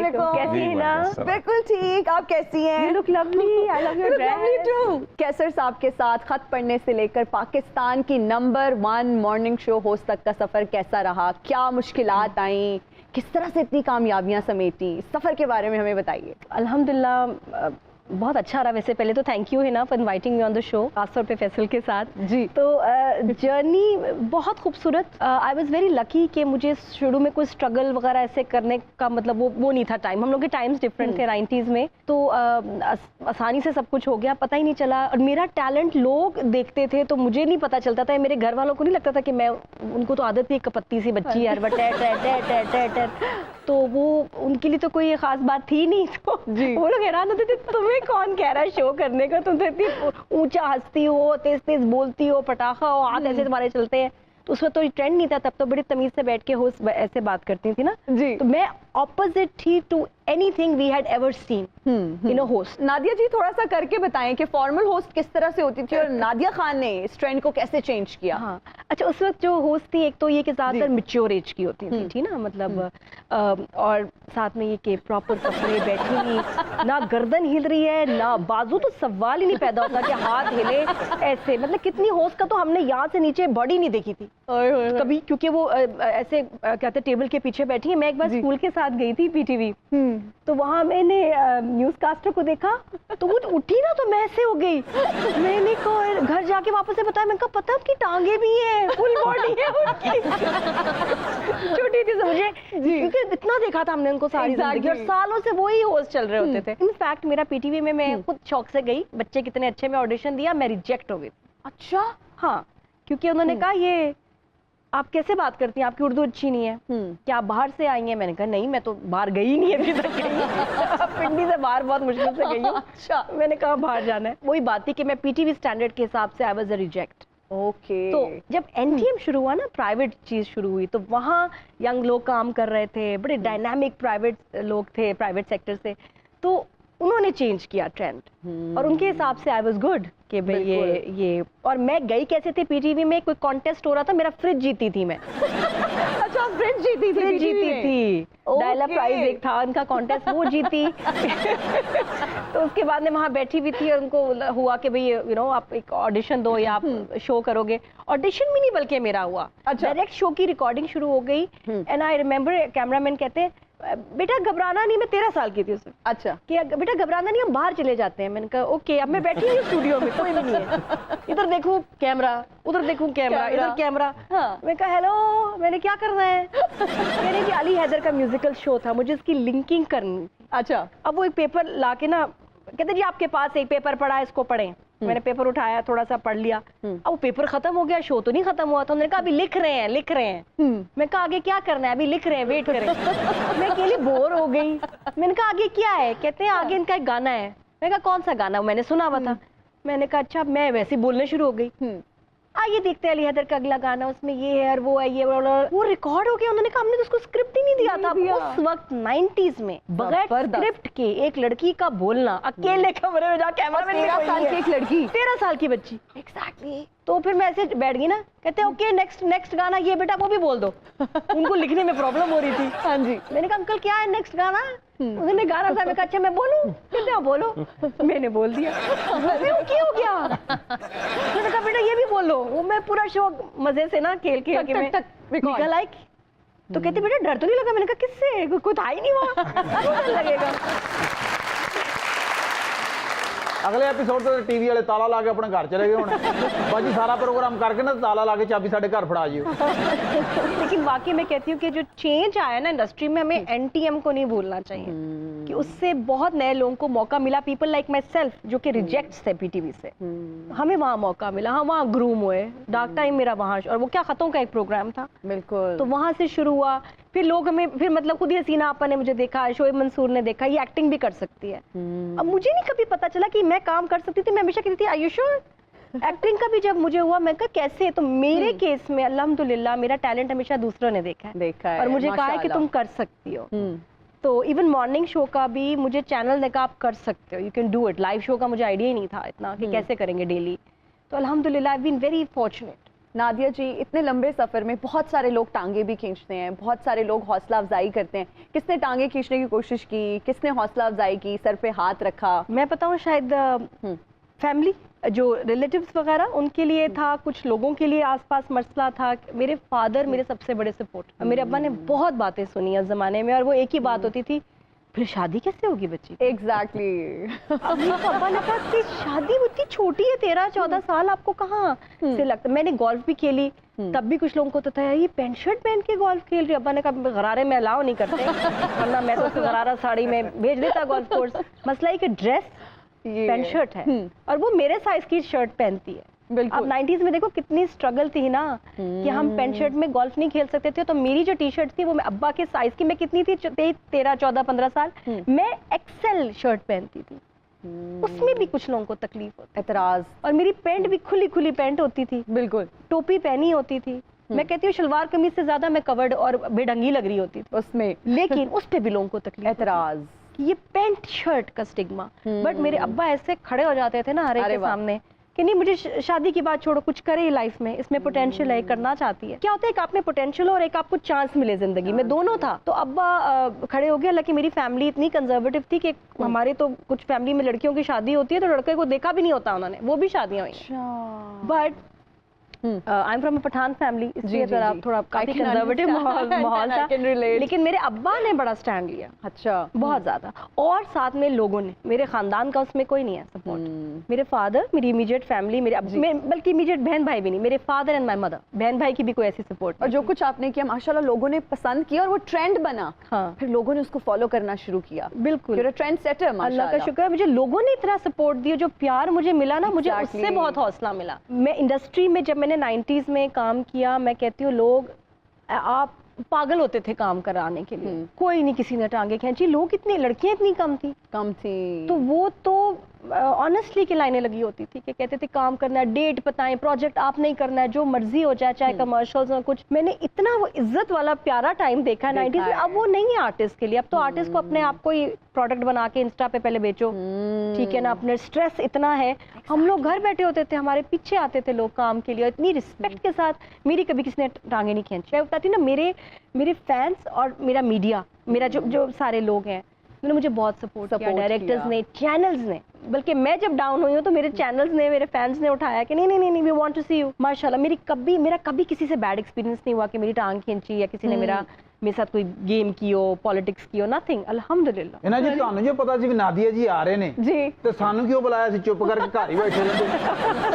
वालेकुम। कैसी हैं ना? बिल्कुल ठीक, आप कैसी हैं? You look lovely. I love your dress. Lovely too. कैसर साहब के साथ खत पढ़ने से लेकर पाकिस्तान की नंबर 1 मॉर्निंग शो होस्ट तक का सफर कैसा रहा? क्या मुश्किलात आई? किस तरह से इतनी कामयाबियां समेटी? सफर के बारे में हमें बताइए। अल्हम्दुलिल्लाह बहुत अच्छा रहा। वैसे पहले तो थैंक यू है ना for inviting me on the show, खासतौर पे फैसल के साथ जी। तो जर्नी बहुत खूबसूरत। आई वाज वेरी लकी कि मुझे शुरू में कोई स्ट्रगल वगैरह ऐसे करने का मतलब वो नहीं था। टाइम हम लोग के टाइम्स डिफरेंट थे 90s में, तो आसानी से सब कुछ हो गया, पता ही नहीं चला। और मेरा टैलेंट लोग देखते थे तो मुझे नहीं पता चलता था, मेरे घर वालों को नहीं लगता था कि मैं, उनको तो आदत थी कपत्ती सी बच्ची यार, बट तो वो उनके लिए तो कोई खास बात थी नहीं। तो वो लोग हैरान होते थे, तुम्हें कौन कह रहा है शो करने का, तुम तो इतनी ऊंचा हंसती हो, तेज तेज बोलती हो, पटाखा हो, हाथ ऐसे तुम्हारे चलते हैं। तो उसमें तो ट्रेंड नहीं था तब, तो बड़ी तमीज से बैठ के होस्ट ऐसे बात करती थी ना जी। तो मैं ऑपोजिट थी to anything we had ever seen in a host. Nadia ji थोड़ा सा करके बताएं कि फॉर्मल होस्ट किस तरह से होती थी और नादिया खान ने इस ट्रेंड को कैसे चेंज किया? हाँ अच्छा, उस वक्त जो होस्ट थी एक तो ये कि ज्यादातर मैच्योर एज की होती थी ना, मतलब और साथ में ये कि प्रॉपर कपड़े, बैठी हुई, ना गर्दन हिल रही है ना बाजू, तो सवाल ही नहीं पैदा होता कि हाथ हिले ऐसे। मतलब कितनी होस्ट का तो हमने यहाँ से नीचे बॉडी नहीं देखी थी कभी, क्योंकि वो ऐसे कहते टेबल के पीछे बैठी है। मैं एक बार स्कूल के साथ गई थी पीटीवी, तो वहाँ मैंने न्यूज कास्टर को देखा, तो वो उठी ना तो मैं ऐसे हो गई। मैंने घर जाके वापस से बताया, मैंने कहा पता उनकी टांगे भी हैं, फुल बॉडी है उनकी। छोटी थी मुझे, क्योंकि इतना देखा था हमने उनको सारी जिंदगी, और सालों से वही होस्ट चल रहे होते थे। इनफैक्ट मेरा पीटीवी में मैं खुद शौक से गई, बच्चे कितने अच्छे, में ऑडिशन दिया, मैं रिजेक्ट हो गई। अच्छा। हाँ, क्योंकि उन्होंने कहा ये आप कैसे बात करती हैं, आपकी उर्दू अच्छी नहीं है, क्या आप बाहर से आई हैं? मैंने कहा नहीं, मैं तो बाहर गई नहीं अभी तक पिंडी से बाहर बहुत मुश्किल से गई हूँ। अच्छा। मैंने कहा बाहर जाना है। वही बात थी कि मैं पीटीवी स्टैंडर्ड के हिसाब से I was a reject. Okay. तो जब एनटीएम शुरू हुआ ना, प्राइवेट चीज शुरू हुई, तो वहाँ यंग लोग काम कर रहे थे, बड़े डायनामिक प्राइवेट लोग थे प्राइवेट सेक्टर से, तो उन्होंने चेंज किया ट्रेंड, और उनके हिसाब से आई वाज गुड कि भाई ये। और मैं गई कैसे थी पीटीवी में, कोई कॉन्टेस्ट हो रहा था, मेरा फ्रिज जीती थी मैं। अच्छा, फ्रिज जीती थी। डायला प्राइज एक था उनका कॉन्टेस्ट, वो जीती। तो उसके बाद में वहाँ बैठी भी थी और उनको हुआ कि भाई आप एक ऑडिशन दो या आप शो करोगे। ऑडिशन भी नहीं बल्कि मेरा हुआ, डायरेक्ट शो की रिकॉर्डिंग शुरू हो गई। एंड आई रिमेम्बर कैमरामैन कहते हैं बेटा घबराना नहीं, मैं 13 साल की थी उसमें। अच्छा। कि बेटा घबराना नहीं, हम बाहर चले जाते हैं। मैंने कहा ओके। अब मैं बैठी हूँ स्टूडियो में, कोई भी नहीं है, इधर देखूं कैमरा, उधर देखूं कैमरा, इधर कैमरा। हाँ। मैं कहा हेलो, मैंने क्या करना है? मेरे जी अली हैदर का म्यूजिकल शो था, मुझे इसकी लिंकिंग करनी। अच्छा। अब वो एक पेपर ला के ना कहते जी आपके पास एक पेपर पड़ा है, इसको पढ़ें। मैंने पेपर उठाया, थोड़ा सा पढ़ लिया। अब वो पेपर खत्म हो गया, शो तो नहीं खत्म हुआ था। उन्होंने कहा अभी लिख रहे हैं। मैं कहा आगे क्या करना है? अभी लिख रहे हैं, वेट करें। मैं अकेली बोर हो गई। मैंने कहा आगे क्या है? कहते हैं आगे इनका एक गाना है। मैंने कहा कौन सा गाना? मैंने सुना हुआ था। मैंने कहा अच्छा। मैं वैसे ही बोलने शुरू हो गई, आइए देखते हैं अली हैदर का अगला गाना, उसमें ये है और वो है, ये वो रिकॉर्ड हो गया। उन्होंने कहा हमने तो उसको स्क्रिप्ट ही नहीं दिया था। उस वक्त 90s में बगैर स्क्रिप्ट के एक लड़की का बोलना, अकेले कमरे में जाके कैमरा में 13 साल की एक लड़की, 13 साल की बच्ची। एग्जैक्टली। तो फिर मैं ऐसे बैठ गई ना, कहते हैं ओके नेक्स्ट गाना ये बेटा वो भी बोल दो। उनको लिखने में प्रॉब्लम हो रही थी। हाँ जी। मैंने कहा अंकल क्या है नेक्स्ट गाना? उन्होंने गाना था, मैं कहा अच्छा मैं बोलूं? कहते हैं बोलो। मैंने बोल दिया। क्या हो गया? मैंने कहा बेटा ये भी बोलो। वो मैं पूरा शो मजे से ना खेल के निकल आई। तो कहते बेटा डर तो नहीं लगा? मैंने कहा किससे? कोई था ही नहीं वहाँ, लगेगा। अगले एपीसोड तो टीवी वाले ताला ला के अपने घर चले गए होने। बाजी सारा प्रोग्राम करके ना ताला ला के चाबी साढ़े घर फड़ा जियो। लेकिन वाकई मैं कहती हूँ कि जो चेंज आया ना इंडस्ट्री में, हमें एनटीएम को नहीं भूलना चाहिए कि उससे बहुत नए लोगों को मौका मिला। पीपल लाइक माई सेल्फ जो कि रिजेक्ट थे पीटीवी से, हमें वहाँ मौका मिला। हम वहाँ ग्रूम हुए। डार्क टाइम मेरा वहाँ, और वो क्या खतों का एक प्रोग्राम था। बिल्कुल। तो वहाँ से शुरू हुआ। फिर लोग हमें, फिर मतलब खुद ही हसीना आपा ने मुझे देखा, शोएब मंसूर ने देखा ये एक्टिंग भी कर सकती है। अब मुझे नहीं कभी पता चला कि मैं काम कर सकती थी। मैं हमेशा कहती थी आर यू श्योर? एक्टिंग का भी जब मुझे हुआ, मैं कहा कैसे? तो मेरे केस में अल्हम्दुलिल्लाह मेरा टैलेंट हमेशा दूसरों ने देखा है और मुझे कहा है कि तुम कर सकती हो। तो इवन मॉर्निंग शो का भी मुझे चैनल ने कहा आप कर सकते हो, you can do it. Live show का मुझे आइडिया ही नहीं था इतना कि कैसे करेंगे डेली। तो अल्हम्दुलिल्लाह I been very fortunate Nadia ji, इतने लंबे सफ़र में बहुत सारे लोग टांगे भी खींचते हैं, बहुत सारे लोग हौसला अफजाई करते हैं। किसने टांगे खींचने की कोशिश की, किसने हौसला अफजाई की, सर पे हाथ रखा? मैं बताऊं, शायद फैमिली, जो रिलेटिव्स वगैरह, उनके लिए था, कुछ लोगों के लिए आसपास मसला था। मेरे फादर मेरे सबसे बड़े सपोर्ट। मेरे अब्बा ने बहुत बातें सुनी उस ज़माने में, और वो एक ही बात होती थी, फिर शादी कैसे होगी बच्ची? एग्जैक्टली। अब मेरे पापा ने कहा कि शादी इतनी छोटी है, 13-14 साल, आपको कहाँ से लगता? मैंने गोल्फ भी खेली, तब भी कुछ लोगों को तो था ये पैंट शर्ट पहन के गोल्फ खेल रही। अब्बा ने कहा गरारे में अलाउ नहीं करते, वरना मैं तो गरारा साड़ी में भेज देता गोल्फ कोर्स। मसला है कि ड्रेस पैंट शर्ट है, और वो मेरे साइज की शर्ट पहनती है। अब 90s में देखो कितनी स्ट्रगल थी ना, कि हम पैंट शर्ट में गोल्फ नहीं खेल सकते थे। तो मेरी जो टी शर्ट थी वो मैं अब्बा के साइज की, मैं कितनी थी, 13, 14, 15 साल, मैं एक्सेल शर्ट पहनती थी। उसमें भी कुछ लोगों को तकलीफ होती, एतराज। और मेरी पैंट भी खुली खुली पैंट होती थी, बिल्कुल। टोपी पहनी होती थी। मैं कहती हूँ शलवार कमीज से ज्यादा मैं कवर्ड और बेढंगी लग रही होती थी उसमें, लेकिन उस पे भी लोगों को तकलीफ, एतराज। ये पैंट शर्ट का स्टिग्मा। बट मेरे अब्बा ऐसे खड़े हो जाते थे ना हर एक के सामने कि नहीं, मुझे शादी की बात छोड़ो, कुछ करे लाइफ में, इसमें पोटेंशियल है, करना चाहती है। क्या होता है, एक आप में पोटेंशियल और एक आपको चांस मिले जिंदगी में, दोनों था। तो अब्बा खड़े हो गए। हालांकि मेरी फैमिली इतनी कंजर्वेटिव थी कि हमारे तो कुछ फैमिली में लड़कियों की शादी होती है तो लड़के को देखा भी नहीं होता उन्होंने, वो भी शादियां हुई। But I am from a Pathan family, इसलिए थोड़ा काफी कंजर्वेटिव माहौल था, लेकिन मेरे अब्बा ने बड़ा स्टैंड लिया। अच्छा। बहुत ज्यादा। और साथ में लोगों ने, मेरे खानदान का उसमें कोई नहीं है सपोर्ट। मेरे फादर, मेरी इमीडिएट फैमिली, बल्कि इमीडिएट बहन भाई भी नहीं, मेरे फादर एंड माय मदर, बहन भाई की भी कोई ऐसी सपोर्ट। और जो कुछ आपने किया माशाल्लाह लोगों ने पसंद किया और वो ट्रेंड बना। हाँ, फिर लोगों ने उसको फॉलो करना शुरू किया। बिल्कुल, ट्रेंड सेटर। अल्लाह का शुक्र है, मुझे लोगों ने इतना सपोर्ट दिया, जो प्यार मुझे मिला ना, मुझे उससे बहुत हौसला मिला। मैं इंडस्ट्री में, जब मैंने 90s में काम किया, मैं कहती हूँ लोग आप पागल होते थे काम कराने के लिए, कोई नहीं, किसी ने टांगे खींची। लोग इतनी, लड़कियां इतनी कम थी, तो वो तो ऑनेस्टली की लाइनें लगी होती थी कि कहते थे काम करना है, डेट बताएं, प्रोजेक्ट आप नहीं करना है, जो मर्जी हो जाए, चाहे कमर्शियल्स और कुछ। मैंने इतना वो इज्जत वाला प्यारा टाइम देखा है 90s में। अब वो नहीं है आर्टिस्ट के लिए। अब तो आर्टिस्ट को अपने आप को ही प्रोडक्ट बना के इंस्टा पे पहले बेचो, ठीक है ना। अपने स्ट्रेस इतना है, हम लोग घर बैठे होते थे, हमारे पीछे आते थे लोग काम के लिए, इतनी रिस्पेक्ट के साथ। मेरी कभी किसी ने टांगे नहीं खींची। मैं बताती ना, मेरे फैंस और मेरा मीडिया, मेरा जो सारे लोग हैं, उन्होंने मुझे बहुत सपोर्ट किया। डायरेक्टर्स ने, चैनल्स ने, बल्कि मैं जब डाउन हुई हूँ तो मेरे चैनल्स ने, मेरे फैंस ने उठाया कि नहीं, we want to see you. माशाल्लाह, मेरा कभी किसी से बैड एक्सपीरियंस नहीं हुआ कि मेरी टांग खींची या किसी ने मेरे साथ कोई गेम की हो, पॉलिटिक्स की हो, नथिंग, अल्हम्दुलिल्लाह। ਇਹਨਾਂ ਜੀ ਤੁਹਾਨੂੰ ਜੋ ਪਤਾ ਸੀ ਵੀ ਨਾਦੀਆ ਜੀ ਆ ਰਹੇ ਨੇ जी। ਤੇ ਸਾਨੂੰ ਕਿਉਂ ਬੁਲਾਇਆ ਸੀ? ਚੁੱਪ ਕਰਕੇ ਘਰ ਹੀ ਬੈਠੇ ਰਹਿੰਦੇ।